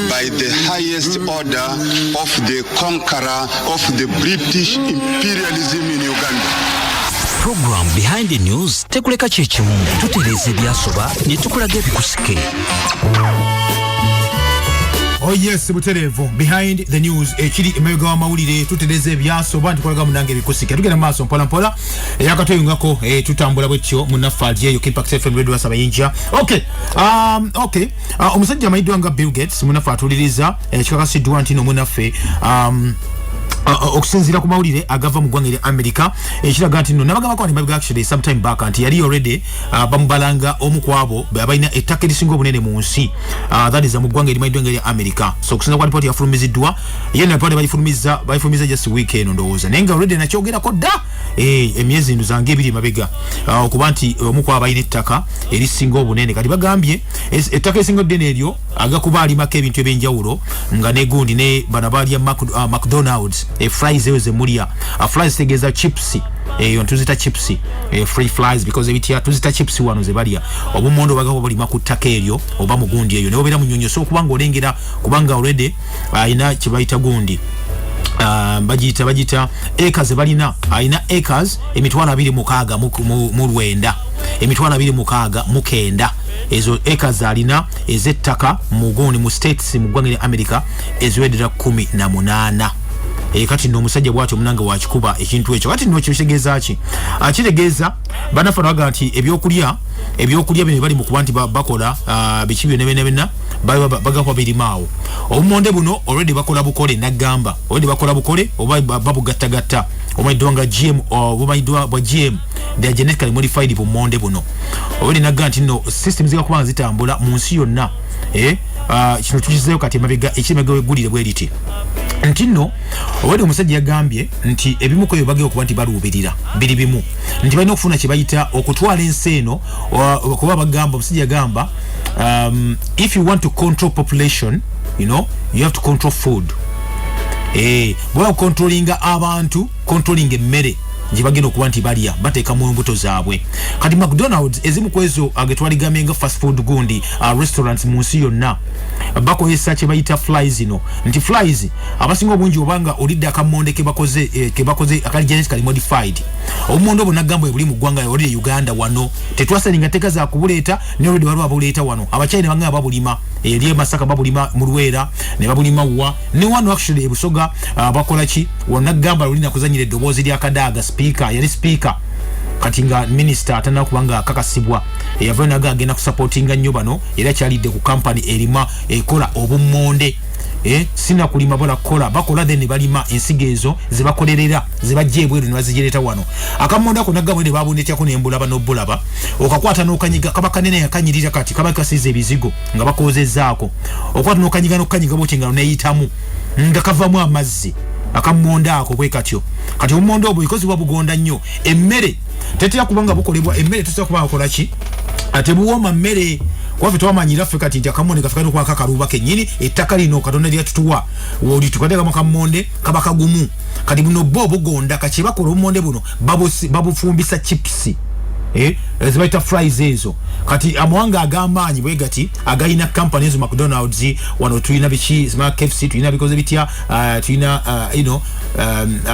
by the highest order of the conqueror of the British imperialism in Uganda. Program Behind the News tekuleka kyekimu tutereza ebyasoba ne tukulaga ebikusike. Oh yes, buterevu Behind the News ekiri emega wa mawulire tutereza ebyasoba ntukolaga munange ebikusike tugenda maaso mpola mpola yakatoyungako tutambula bwetyo munafaje yo Impact FM Radio Sabayinja. Okay omusajja amaidwa nga Bill Gates munafa atuliriza kikakasidwa ntino munafe okusinzira ku mawulire agava mu ggwanga lya America ekiraga nti nno nabagamba ko ni actually sometime back anti yali already bamubalanga omu kwabo abalina ettaka erisinga obunene mu nsi that is mu ggwanga erimanyiddwa lya America. So okusinzira ku report yafulumiziddwa yena report bayifulumiza just weekend ndowooza naye nga already nakyogerako dda emyezi nduzange ebiri mabega okuba nti omu kwabo balina ettaka erisinga obunene kati bagambye ettaka erisinga obunene eryo agakuba alimako ebintu ebyenjawulo nga negundi ne bana balya McDonald's fries ezo zemulia fries tegeza chips tuzita chips free fries because ebitya tuzita chips wano ze balya obumondo bagabo bali makutaka eryo oba mugundi eyo ne bera munyonyo so kubanga olengera kubanga already ina kibaita gundi bagita acres balina aina acres emitwalo 26 mu Rwanda emitwalo 26 mu kenda ezo acres alina ezettaka mugundi mu states mu ggwanga lya America eziwedera 18 kati no musajja bwatyo munanga wa kikuba ekintu ekyo kati no kibitegeeza ki akitegeeza banafa baga nti ebyokulya bino bali mu kubanti bakola bikibyo nebena bagakwa birimaawo obumonde buno already bakola bukole nagamba already bakola bukole oba babugattagatta omaidwanga GM obaidwa bwa GM they are genetically modified bumonde buno already nagamba nti no systems zikakubanga zitambula mu nsi yonna kino tukizeyo kati mabega ekimega wegulire bweriti nti no obwede omusajja yagambye nti ebimu ko bageo kuba nti baluubirira biri bimu nti balina okufuna kye bayita okutwala ensi eno kuba bagamba omusajja yagamba if you want to control population you know you have to control food bwa controllinga abantu controlling emmere nje bagenda okuba nti balya bateeka mu mbuto zaabwe kati McDonald's ezimu kwezo agetwaligamenga fast food gundi restaurants mu nsi yonna bakozesa kye bayita flies ino nti flies abasinga obungi obanga olidde akamonde kebakoze akali genetically modified omumondo bonagamba ebuli mu ggwanga oli Uganda wano tetwasalinga teka za kubuleeta ne olidi waliwo abuleeta wano abachina banga babulima eri Masaka babulima mu Lwera ne babulima wa ne wano actually ebusoga bakola ki wanagamba olina kuzanyira eddoboozi lya Kadaga yali speaker kati nga minister atana kubanga kakasibwa yavana agenda kusupportinga nnyo bano era kyalidde ku company erima ekola obumonde sina kulima bola kola bakola then balima ensigezo zibakolerera zibajjebweru ne bazijereta wano akamonda ko nagabwe ne babonetya ko nembula bano bulaba okakwata n'okanyiga kabakanene yakanyirira kati kabakasize ebizigo nga bakozezaako okwata n'okanyiga botinga neyitamu nga kavamu amazzi akamonda ako kwe katyo kati omumondo obwo ikozi wabugonda nnyo emmere tetya kubanga bukolebwa emmere tutsa kuba akola ki ate buwoma mmere kwafe twamanyira Afrika nti akamonde kafika kwa kakaruba kenyini ettaka lino katonda lya tutuwa woli tukadega makamonde kabakagumu kati buno bobo gonda kachiba ko omumonde buno babufumbisa chips ezibaita fries ezo kati amwanga agamanyi bwegati agayina companies McDonald's wano tuyina bichi zima KFC tuyina bikoze bitya tuyina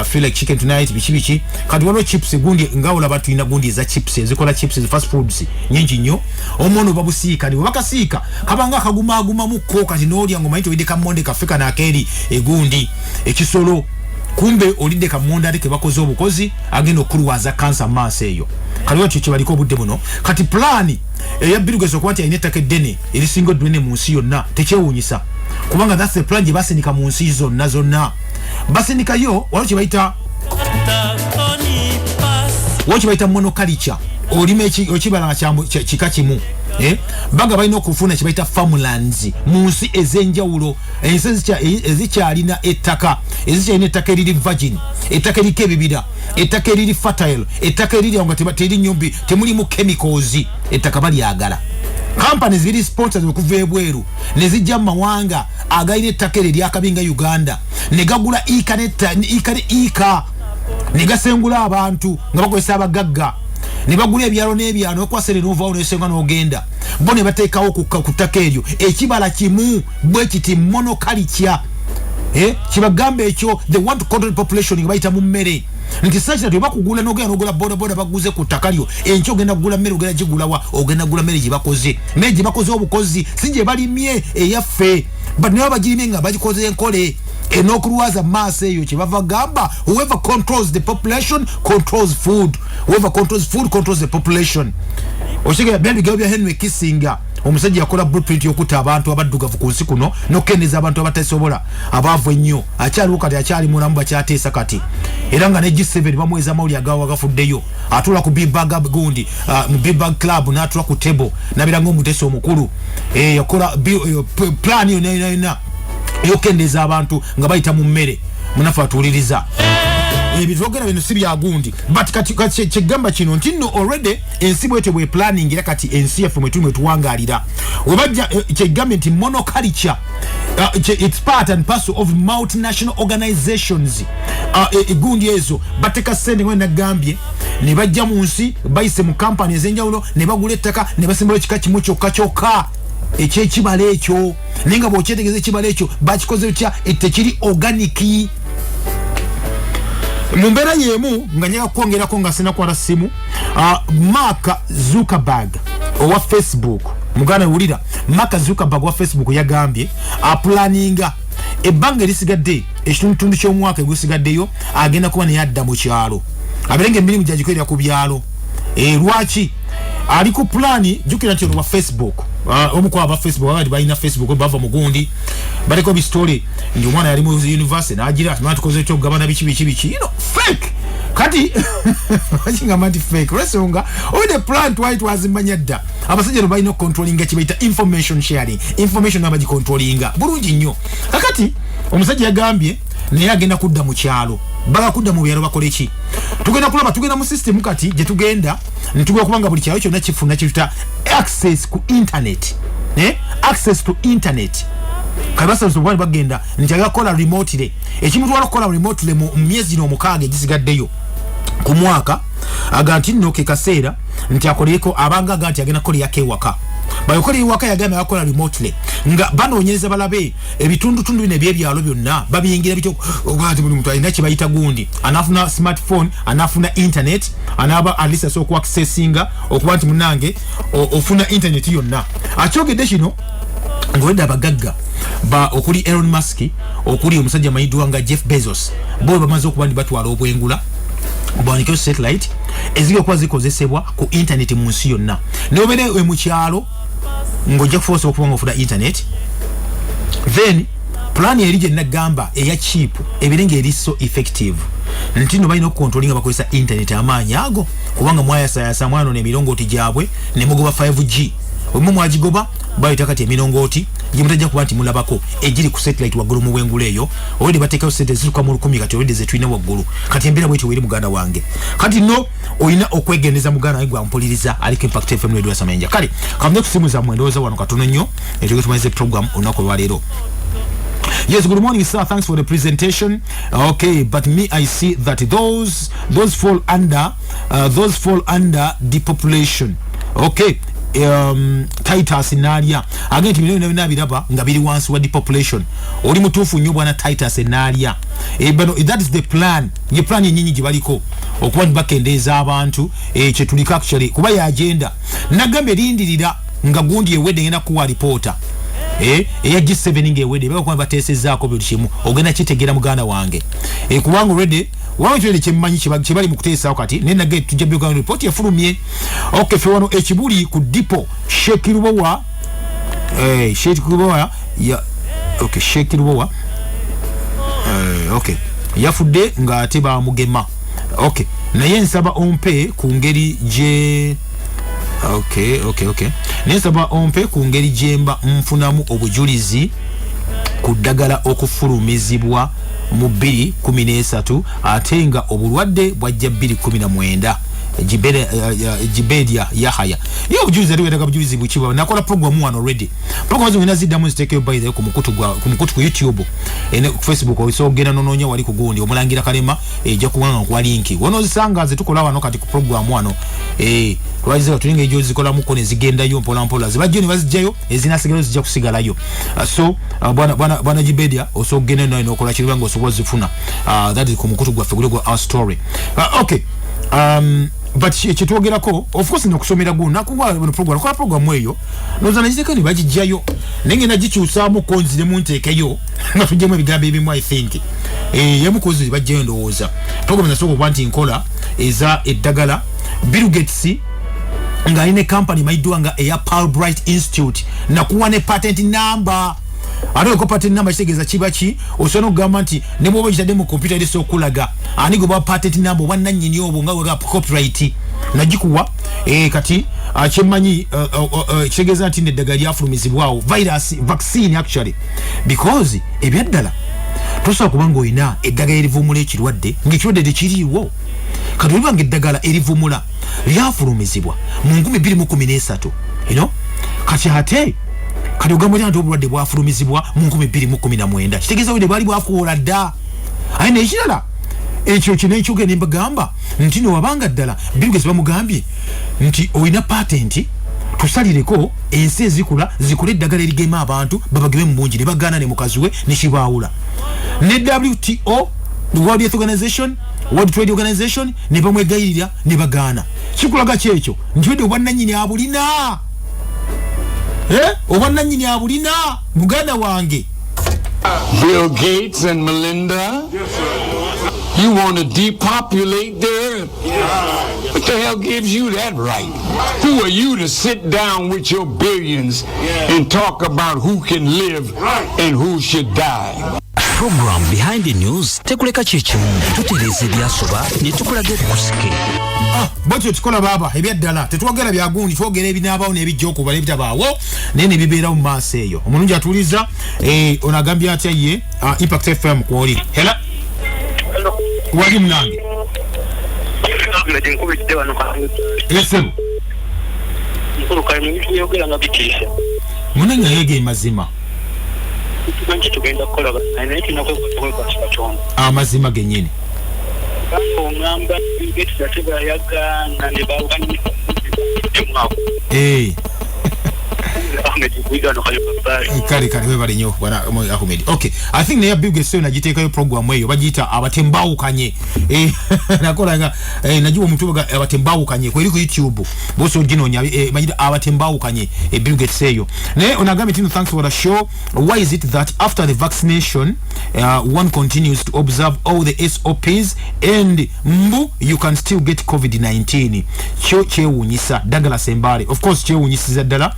feel like chicken tonight bichi kati wano chips gundi ngawula batuyina gundi za chips ezikola chips fast foods nyingi nnyo omono babusika ni bakasika kabanga kaguma muko kati nolya ngoma into ideka monde kafika na akeri egundi ekisolo kumbe olide kamonda alike bakoze obukozi agenda okuluwaza cancer mass eyo kali wacho kibaliko obudde buno kati plani eyabirugezo kwati ainetake dene erisingo dwene mu nsi yonna tekyewunyisa kubanga that's the plan basindika mu nsi zonna basindika yo waliwo kibayita monoculture olime okibala kika kimu baga balina okufuna kibayita farmlands mu nsi ezenjawulo ensi ezikyalina ettaka ezikyalina ettaka eriri virgin ettaka eriko ebibira ettaka eriri fertile ettaka eriri nga teri nyumbi temulimu chemicals ettaka balyagala companies biri sponsors okuva ebweru ne zijja mu mawanga agayina ettaka eriri akabinga Uganda ne gagula ika ne gasengula abantu nga bakozesa abagagga ne bagula ebyalo n'ebyano okwasere n'ovaawo n'esenga n'ogenda bo ne bateekawo ku ttaka eryo ekibala kimu bwe kiti monoculture kibagamba ekyo they want to control population nga bayita mu mmere nti sachira twe bakugula n'ogenda n'ogula boda baguze ku ttaka lyo enkyo ogenda gula mmere ogenda gigulawa ogenda gula mmere gye bakoze obukozi si gye balimye eyaffe but ne bagirimye nga bagikoze enkole enokuruwaza mass eyo kibava gamba whoever controls the population controls food whoever controls food controls the population oshige bya bigabo bya Henry Kissinger omusajja yakola blueprint yokuta abantu abaddugavu ku nsi kuno nokendeza abantu abatasobola abavu ennyo akyaliwo kati akyali mulamu bakyateesa kati era nga ne G7 bamweza mawuli agawa gafuddeyo atula ku Big Bag gundi mu Big Bag Club n'atula ku table nabira ng'omutesi omukulu yakola plan yonna yokendeza abantu nga bayita mu mmere munafu atuuliriza ebitogera bino si byagundi but kati kyegamba kino nti nno already ensi bwetyo bwe planning era kati ensi yaffe mwe tuli tuwangalira webajja kyegambye nti monoculture it's part and parcel of multinational organizations egundi ezo bateka sente ngwe nagambye ne bajja mu nsi bayise mu company ezenjawulo ne bagula ettaka ne basimbayo kika kimu kyokka ekyekibala ekyo nenga bwokyetegeza ekibala ekyo bakikoze bitya tekiri organic mumbera yemu nga nyaga kwongerako nga sina kwala simu Mark Zuckerberg owa Facebook mugana ulira Mark Zuckerberg wa Facebook yagambye planninga ebbanga lisigadde ekitundu ky'omwaka gusigaddeyo agenda kuba ne yadda mu kyalo aberenge emirimu gyagikolera ku byalo lwaki ali ku plani jukira nti wa Facebook omukwa aba Facebook abandi balina Facebook bava mugundi baliko bi story ndi omwana yali mu university nagira tukoze ekyo gabana biki fake kati wachinga mati fake resonga the plant white was manyadda abasajja balina controlling kibaita information sharing information abaji controlling bulungi nnyo kakati omusajja yagambye naye agenda kudda mu kyalo bala kudda mu byalo bakole ki tugenda kulaba tugenda mu system kati je tugenda nitugwa kubanga buli kyalo kyonna kifuna kiruta access ku internet access to internet kabasa zobwali bagenda njaga kola remotely ekimuntu wala kola remotely mu myezi no mukage gisigaddeyo ku mwaka aganti nno ke kaseera nti akoleko abanga aganti agenda kola yake waka bayokoli waka yagame akola remotely nga banonyeza balabe ebitundu bine by'ebyalo byonna babiyingira bityo ogati buli muntu alina kibayita gundi anafuna smartphone anafuna internet anaba alisa so ku accessinga okuba nti munange ofuna internet yonna akyogedde kino ngwenda abagagga ba okuli Elon Musk okuli omusajja mayidwa nga Jeff Bezos bo bamaze okuba ndi batwala obwengula bwaniko satellite ezige kwa zikozesebwa ku internet mu nsi yonna nobere mu kyalo ngoje force okubanga ofuna internet then plan erije nagamba eya cheap ebirenge eri so effective ntino balina controlling abakozesa internet amanyago kubanga mwayasa mwana ne milongoti jabwe ne mugoba 5G omwe mwajigoba bayita kati emirongooti jimutajja kuba nti mulabako ejiri ku satellite waggulu mu bwenguleyo olidi batekayo sente ziruka mu 10 kati olidi zetulina waggulu kati embera bwetyo weri muganda wange kati no oyina okwegendeza muganda wange ampuliriza aliko Impact FM radio Samenja kali kamne kusimu za mwendoza wano katono nnyo etuge tumaze program onako lwalero. Yes, good morning, sir. Thanks for the presentation. Okay, but me, I see that those fall under depopulation. Okay. Titus inalia again timino nabiraba nga biri wansi wa depopulation oli mutufu nnyo bwana Titus inalia bano that is the plan ye plan nyinyi gibaliko okuba bakendeza abantu kye tulika actually kuba ya agenda nagambe lindirira nga gundi ewede ngena kuwa reporter eya G7 ngewede bako batesezaako buli kimu ogenda kitegera muganda wange kubanga already wawe twele kyemmanyi kibali mukuteesa wakati nena get tujabyo ga report ya fulumye okay fe wano ekibuli ku dipo shekirubowa ya okay shekirubowa okay yafudde nga teba mugema okay naye nsaba ompe ku ngeri je okay nsaba ompe ku ngeri jemba mfunamu obujulizi ku ddagala okufulumizibwa mu 2013 atenga obulwadde bwajja 2019 Jibedia Yahaya yo bujulizi aliwetaka bujulizi buchiba nakola program one already program zo inazida mu ziteke by the ku mukutu ku YouTube ku Facebook oyisogera nononya wali ku gundi omulangira kalema ejja kuwanga ku linki wono zisanga zetukola wano kati ku program wano twaziza tulinga ejo zikola mu kone zigenda yo mpola zibajjo ne bazijjayo ezinasigalo zijja kusigalayo so bwana Jibedia osogene no okola kirwango osobola zifuna that is ku mukutu gwa fegule gwa our story okay but chitwogerako of course nakusomera gu nakuwa program eyo nozana jikani bajijjayo nenge nagikyusamu konzire mu ntekeyo natujjemu ebigambo ebimu I think yamukozi bajjayo ndowooza program nasoko bwanti nkola eza eddagala Bill Gates nga ine company maidwanga eya Bright Institute na kuwa ne patent number. Ate ko patent number kitegeza kibachi osono government ne bobo kitade mu computer eri so kulaga ani go ba patent number wananyini obo nga wega copyright najikuwa kati achemanyi kitegeza nti ne dagali afulumizibwawo virus vaccine actually because ebyaddala tosa kubango ina eddagala erivumula ekirwadde ng'ekirwadde tekiriiwo kati olibanga eddagala erivumula lyafulumizibwa mu 2013 you know kati ate kati ogambo nti obulwadde bwafulumizibwa mu 2019 kitegeeza bwe bwali bwafuula dda aye n'ekirala ekyo kinekyoge ne mbagamba nti no wabanga ddala Bill bamugambye nti oyina patent tusalireko ensi ezikula zikole eddagala erigema abantu babagebe mu bungi ne bagaana ne mukazi we ne kibaawula ne WTO the World Health Organization World Trade Organization ne bamwegayirira ne bagaana kikulaga kyekyo nti wedde obwannannyini abulina obwannannyini abulina muganda wange Bill Gates and Melinda. You want to depopulate the earth? What the hell gives you that right? Who are you to sit down with your billions and talk about who can live and who should die? Program Behind the News tekuleka chechimu tuteleze byasoba ne tukulaga kusike. Bwatyo tukola baba ebyaddala tetwogera byagundi twogera ebinaabawo n'ebijja okuba n'ebitabaawo naye ne bibeera mu maaso eyo omulungi atuliza onagambye atya ye Impact FM kwoli hela wali munange esebo munanga yege mazima amazima genyini kali we bali nyo bwana Ahmed. Okay, I think ne big so na jiteka yo program eyo bagita abatembawukanye nakola najua omuntu baga abatembawukanye kweli ku YouTube boso ginonya bagita abatembawukanye big eyo ne onagambe tino thanks for the show. Why is it that after the vaccination one continues to observe all the SOPs and you can still get COVID-19? Chewunyisa Daggala Sembale, of course chewunyisiza ddala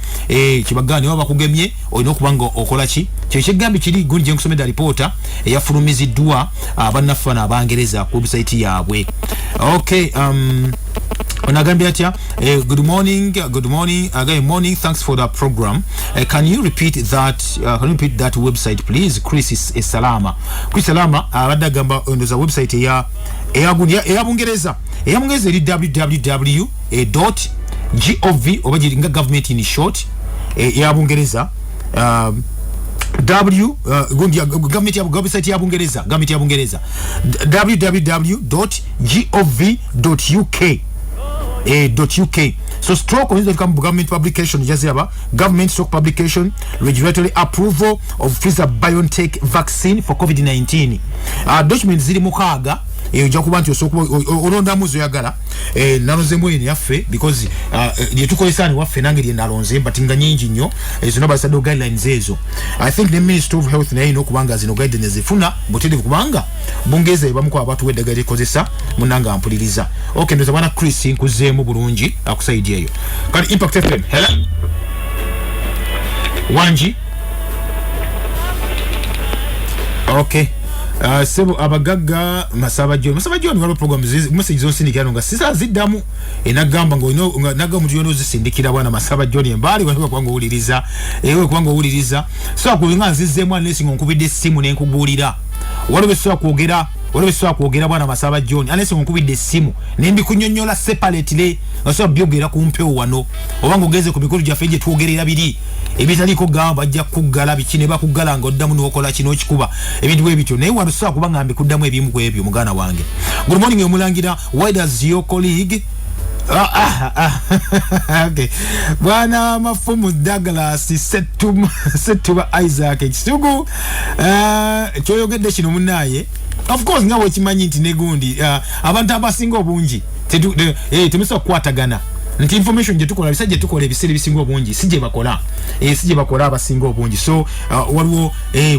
kibagani waba kugemye olina okubanga okola ki kyekigambi kiri gunje nkusomeda reporter eyafulumiziddwa abannafana abangereza ku website yaabwe. Okay, onagambye atya good morning again morning, thanks for the program. Can you repeat that website please? Chris Salama abadde gamba ndoza website eyabungereza eri www.gov oba giringa government in short eyabungereza government ya Bungereza www.gov.uk so stroke on the government publication jazaba government stroke publication regulatory approval of Pfizer-BioNTech vaccine for COVID-19 documents ziri mukaga ejo kubantu olonda muzo yagala naloze mwene yaffe because ye tukolesani waffe nange lye nalonze but nga nyingi nnyo ezo nabasado guidelines ezo. I think the Ministry of Health nayo no kubanga zino guidelines zifuna buterevu kubanga bungeze bamuko abantu weddagali kozesa munanga ampuliriza. Okay, ndoza bwana Chris nkuzeemu bulungi akusaidia eyo kali Impact FM hela wanji. Okay, sebo abagaga masaba John walo program message zonsindikira nga sisa ziddamu enagamba ngo naga mutu yono zisindikira bwana masaba John embali kwango uliriza ewe kwango uliriza so kulinga nzizemu anesi ngonkubide simu nenkugulira waliwe so kwogera bwana masaba John anesi ngonkubide simu nembi kunyonyola separately so byogera kumpewo wano obango geze ku mikolo gyafeje twogerera biri ebitaliko gamba bajja kugala bikine bakugala nga oddamu n'okola kino kikuba ebintu ebityo naye wano so kubanga ambe kuddamu ebimu ku ebyo mugana wange. Good morning omulangira, why does your colleague okay bwana mafumu Douglas Setuba Isaac Ekisugu kyoyogedde kino munaye of course nga wekimanyi nti negundi abantu abasinga obungi temusa kukwatagana nti information je tukola bisajja tukola ebisere bisinga obungi sije bakola abasinga obungi so waliwo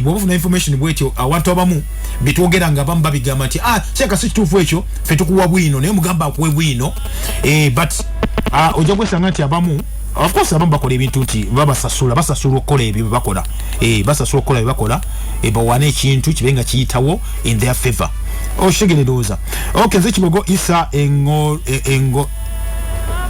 bwofuna information bwetyo abantu abamu bitwogera nga bamba bigamba nti cheka si kituufu ekyo fe tukuwa bwino naye mugamba akuwe bwino but ojja kwesanga nti abamu of course abamu bakola ebintu nti basasula okukola ebyo bakola basasula okukola ebyo bakola bawane ekintu kibenga kiyitawo in their favor oshegeredoza okay nze Kibogo Isa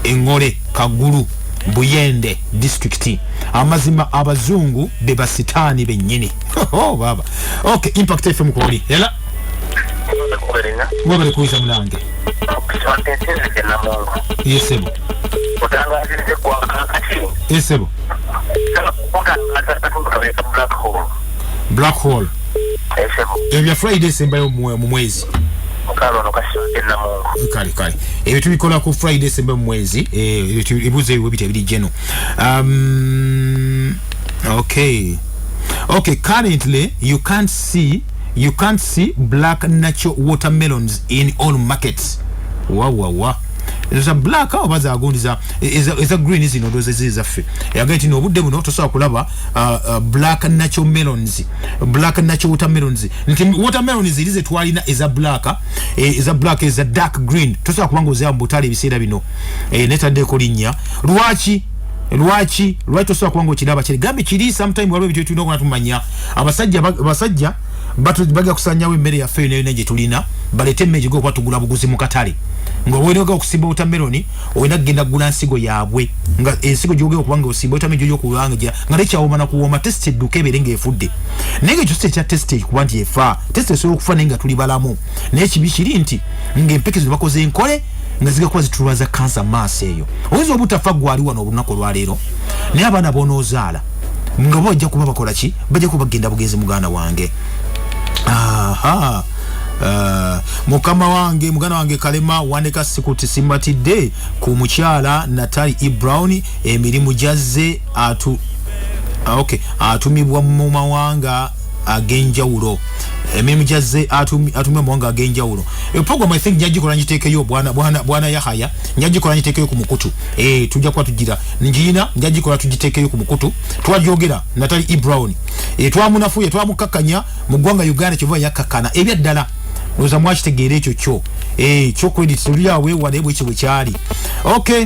engole Kagulu Buyende district amazima abazungu beba sitani benyini oh baba okay Impact FM kwoli yala wewe kuiza mlange yesebo yesebo black hole ebya Friday sembayo mu mwezi kale ebyo tubikola ku Friday sembe mu mwezi ebuze ebyo biri geno okay currently you can't see black natural watermelons in all markets wow there's a black abaza agondiza is a green is inodoze zizaffe yagati no budde buno tosobola kulaba black natural melons black natural watermelons nti watermelons zilize twalina is a black is a dark green tosobola kubanga ozya mbutale ebiseera bino netadde ko linnya lwaki tosobola kubanga okiraba kiri gambi kiri sometime waliwo ebintu tulina tumanya abasajja baga kusanyawo emmere yaffe nayo nje tulina balete meji go kwatugula buguzi mu katale ngo wenoga okusimba watermelon oyina genda gula nsigo yabwe nga ensigo joge okubanga osimba watermelon jojo kulanga ngale kyawoma na kuwoma tested dukeberenge efudde nenge kyo kya tested kubanti efa tested so okufa nenga tuli balamu nechi bishiri nti ngempeke bakoze enkole nga zigakuba zitulwaza cancer mass eyo owezo obutafa gwali wano obunako lwalero ne abana bonozaala nga bajja kuba bakola ki bajja kuba genda bugenzi muganda wange mugana wange Kalema wandeka sikuti simbatidde ku mukyala Natali Brown emirimu jazze atumibwa mu mawanga agenjawulo emirimu jazze atumibwa mu mawanga agenjawulo program I think njagikola njitekeyo bwana Yahaya njagikola njitekeyo ku mukutu tujja kwa tugira njina njagikola tujitekeyo ku mukutu twajogera Natali Brown twamunafuye twamukakanya mu gwanga Uganda kivuga yakakana ebyaddala oza mwakitegeera ekyo kyo credit tuliawe wadebwe kibwe kyali okay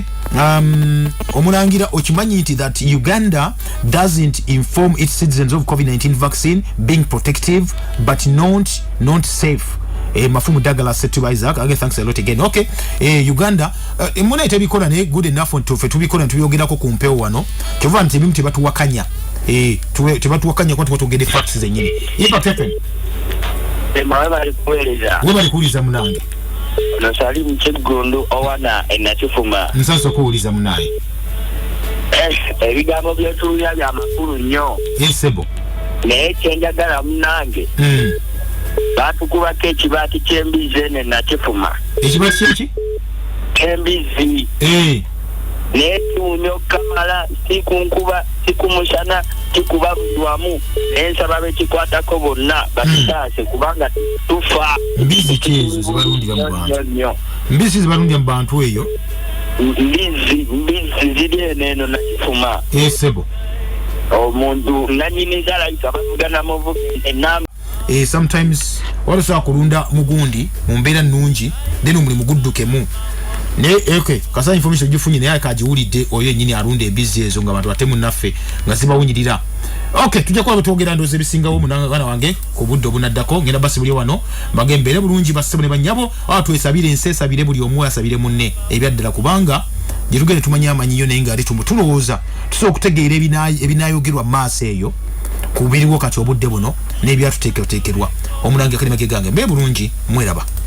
omulangira okimanyi nti that Uganda doesn't inform its citizens of COVID-19 vaccine being protective but not safe mafumu Daggala said to Isaac again thanks a lot again okay Uganda muna etebikola ne good enough to fe tubikola tuyogerako ku mpewo wano kivuga nti bimu tebatuwakanya tebatuwakanya kwa tugede facts zenyini Impact FM Webali kuuliza munange Nasali mchegondo owana enachifuma Nsanso kuuliza munaye ebigambo byetulya bya makulu nnyo Yesebo naye kyenjagala munange batukubako ekibati ky'embizi ene nakifuma ekibati kyeki embizi naye tunyo kamala sikunkuba sikumusana kikuba bulwamu ensaba bekikwatako bonna bakitaase kubanga tufa mbizi kizo zibalundira mu bantu mbizi zibalundira mu bantu eyo mbizi ziri eno nakifuma Sebo omuntu nanyiniza like abavugana mu enam sometimes walisobola kulunda mugundi mu mbeera nnungi then omuli muguddukemu ne okay kasa information gifunye naye akajiwulidde oyo nyini arunde embizi ezo nga abantu batemu naffe nga zibawunyirira okay tujja kwa twogera ndoze bisingawo munangana wange ku buddo bunaddako ngenda basi buli wano bagembere bulungi basebule banyabo twesabire ensesabire buli omu asabire munne ebyaddala kubanga jirugere tumanya amanyiyo naye ngari tulowooza tusobola okutegeera ebinayogerwa maaso eyo kubiriwo kati obudde buno n'ebyatuteekerwa omulange Kalima Gegange mbe bulungi mweraba